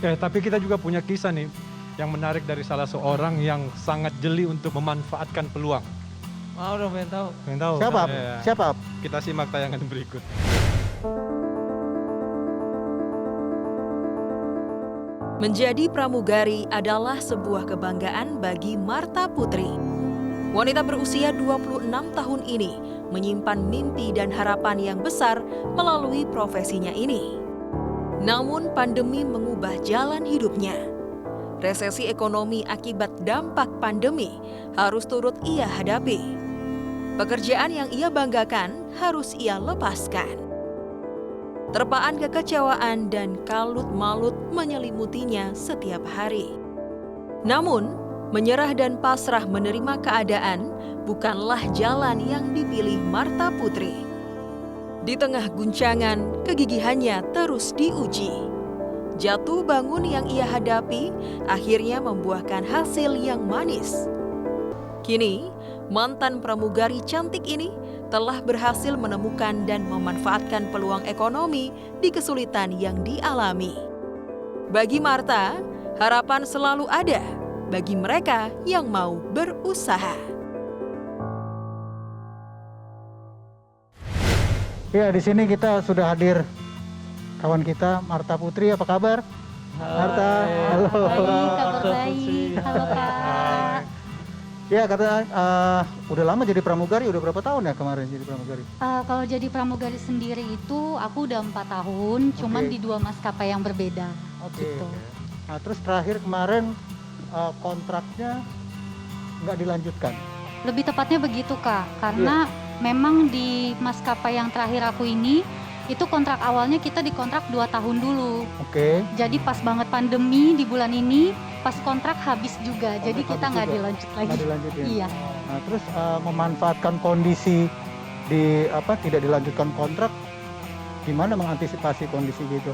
Tapi kita juga punya kisah nih yang menarik dari salah seorang yang sangat jeli untuk memanfaatkan peluang. Mau dong, pengen tahu. Pengen tahu? Siapa? Ya. Siapa? Kita simak tayangan berikut. Menjadi pramugari adalah sebuah kebanggaan bagi Marta Putri. Wanita berusia 26 tahun ini menyimpan mimpi dan harapan yang besar melalui profesinya ini. Namun pandemi mengubah jalan hidupnya. Resesi ekonomi akibat dampak pandemi harus turut ia hadapi. Pekerjaan yang ia banggakan harus ia lepaskan. Terpaan kekecewaan dan kalut malut menyelimutinya setiap hari. Namun, menyerah dan pasrah menerima keadaan bukanlah jalan yang dipilih Marta Putri. Di tengah guncangan, kegigihannya terus diuji. Jatuh bangun yang ia hadapi akhirnya membuahkan hasil yang manis. Kini, mantan pramugari cantik ini telah berhasil menemukan dan memanfaatkan peluang ekonomi di kesulitan yang dialami. Bagi Marta, harapan selalu ada bagi mereka yang mau berusaha. Ya, di sini kita sudah hadir kawan kita Marta Putri. Apa kabar? Marta, halo. Baik, kabar baik. Halo Kak. Ya, katanya udah lama jadi pramugari, udah berapa tahun ya kemarin jadi pramugari? Kalau jadi pramugari sendiri itu aku udah 4 tahun, cuman di 2 maskapai yang berbeda. Gitu. Nah, terus terakhir kemarin kontraknya nggak dilanjutkan? Lebih tepatnya begitu Kak, karena memang di maskapai yang terakhir aku ini, itu kontrak awalnya kita dikontrak 2 tahun dulu. Oke. Jadi pas banget pandemi di bulan ini, pas kontrak habis juga, jadi kita nggak dilanjut lagi. Nggak dilanjutin? Iya. Nah, terus memanfaatkan kondisi di tidak dilanjutkan kontrak, gimana mengantisipasi kondisi gitu?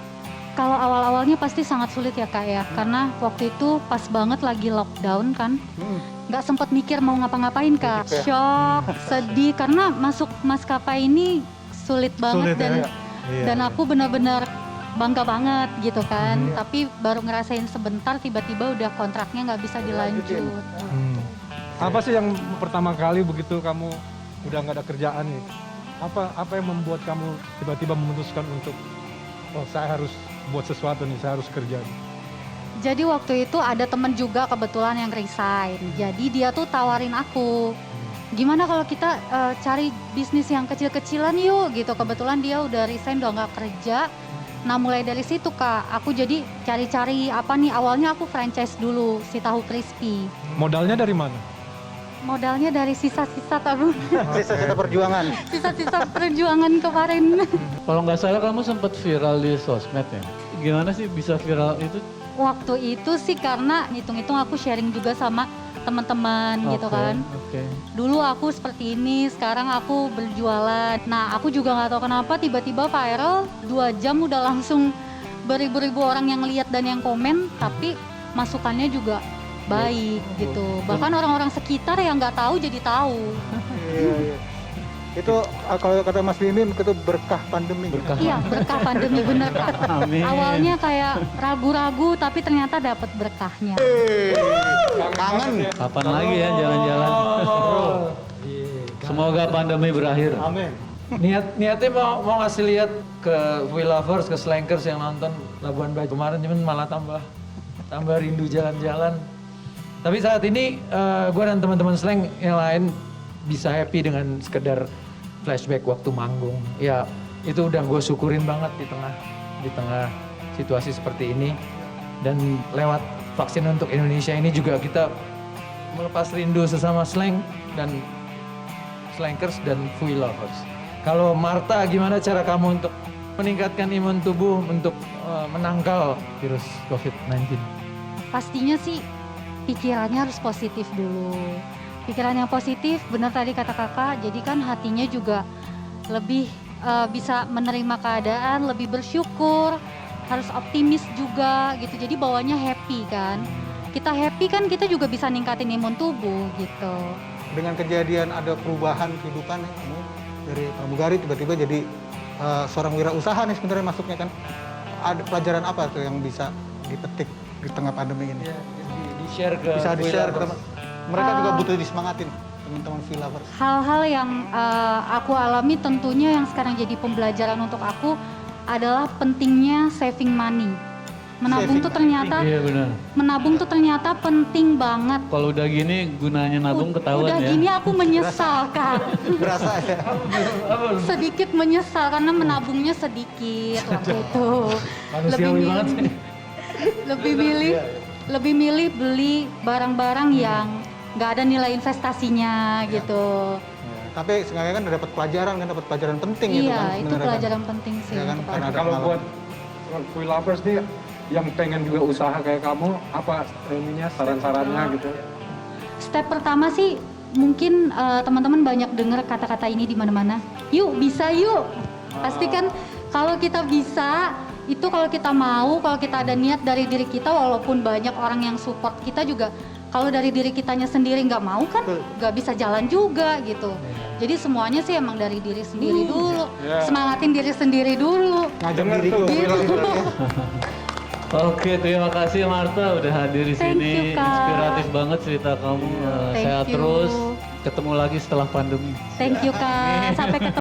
Kalau awal-awalnya pasti sangat sulit ya Kak ya, karena waktu itu pas banget lagi lockdown kan, nggak sempat mikir mau ngapa-ngapain Kak. Gitu ya? Shock, sedih, karena masuk maskapai ini sulit banget dan aku benar-benar bangga banget gitu kan. Tapi baru ngerasain sebentar, tiba-tiba udah kontraknya nggak bisa dilanjut. Apa sih yang pertama kali begitu kamu udah nggak ada kerjaan nih? Apa yang membuat kamu tiba-tiba memutuskan untuk saya harus buat sesuatu nih, saya harus kerja nih? Jadi waktu itu ada temen juga kebetulan yang resign. Jadi dia tuh tawarin aku, gimana kalau kita cari bisnis yang kecil-kecilan yuk gitu. Kebetulan dia udah resign, udah nggak kerja. Nah mulai dari situ Kak, aku jadi cari-cari apa nih. Awalnya aku franchise dulu si tahu crispy. Modalnya dari mana? Modalnya dari sisa-sisa tabung. Sisa-sisa perjuangan. Sisa-sisa perjuangan kemarin. Kalau nggak salah kamu sempat viral di sosmed ya? Gimana sih bisa viral itu? Waktu itu sih karena hitung-hitung aku sharing juga sama teman-teman gitu kan. Dulu aku seperti ini, sekarang aku berjualan. Nah aku juga nggak tahu kenapa tiba-tiba viral, 2 jam udah langsung beribu-ribu orang yang lihat dan yang komen, tapi masukannya juga baik gitu. Bahkan orang-orang sekitar yang nggak tahu jadi tahu. Iya. Itu kalau kata Mas Mimin itu berkah pandemi. Iya, berkah pandemi bener Kak. Amin. Awalnya kayak ragu-ragu tapi ternyata dapat berkahnya. Kangen. Kapan lagi ya jalan-jalan? Semoga pandemi berakhir. Amin. Niatnya mau ngasih lihat ke Willovers, ke Slankers yang nonton Labuan Bajo kemarin, cuman malah tambah rindu jalan-jalan. Tapi saat ini gue dan teman-teman Slank yang lain bisa happy dengan sekedar flashback waktu manggung. Ya itu udah gue syukurin banget di tengah situasi seperti ini. Dan lewat vaksin untuk Indonesia ini juga kita melepas rindu sesama Slank dan Slankers dan Fui Lovers. Kalau Marta, gimana cara kamu untuk meningkatkan imun tubuh untuk menangkal virus COVID-19? Pastinya sih pikirannya harus positif dulu. Pikiran yang positif, benar tadi kata kakak, jadi kan hatinya juga lebih bisa menerima keadaan, lebih bersyukur, harus optimis juga gitu. Jadi bawanya happy kan. Kita happy kan kita juga bisa ningkatin imun tubuh gitu. Dengan kejadian ada perubahan kehidupan ya, kamu dari pramugari tiba-tiba jadi seorang wirausaha nih sebenarnya masuknya kan. Ada pelajaran apa tuh yang bisa dipetik di tengah pandemi ini? Di-share ke Bisa di-share ke Wheelovers. teman. Mereka juga butuh disemangatin, teman-teman Wheelovers. Hal-hal yang aku alami tentunya yang sekarang jadi pembelajaran untuk aku adalah pentingnya saving money. Menabung Saving tuh ternyata Iya benar. menabung tuh ternyata penting banget. Kalau udah gini gunanya nabung ketahuan Udah ya. gini aku menyesal Kak. Berasa ya? Sedikit menyesal karena menabungnya sedikit waktu itu. Manusiawi banget sih. lebih milih beli barang-barang yang nggak ada nilai investasinya gitu. Tapi seenggaknya kan udah dapat pelajaran penting gitu kan Iya, itu sebenarnya kan. pelajaran penting sih. Ya kan, untuk karena aku. ada Kalau pengalaman. buat Wheelovers nih yang pengen juga usaha kayak kamu, apa ininya saran-sarannya gitu? Step pertama sih mungkin teman-teman banyak dengar kata-kata ini di mana-mana. Yuk, bisa yuk. Pasti kan kalau kita bisa, itu kalau kita mau, kalau kita ada niat dari diri kita, walaupun banyak orang yang support kita juga, kalau dari diri kitanya sendiri nggak mau kan nggak bisa jalan juga gitu. Jadi semuanya sih emang dari diri sendiri dulu. Semangatin diri sendiri dulu. Ngajak diri tuh, juga. Oke, terima kasih Marta udah hadir di Thank sini. you, Kak. Inspiratif banget cerita kamu. Thank Sehat you. terus. Ketemu lagi setelah pandemi. Thank you Kak. Sampai ketemu.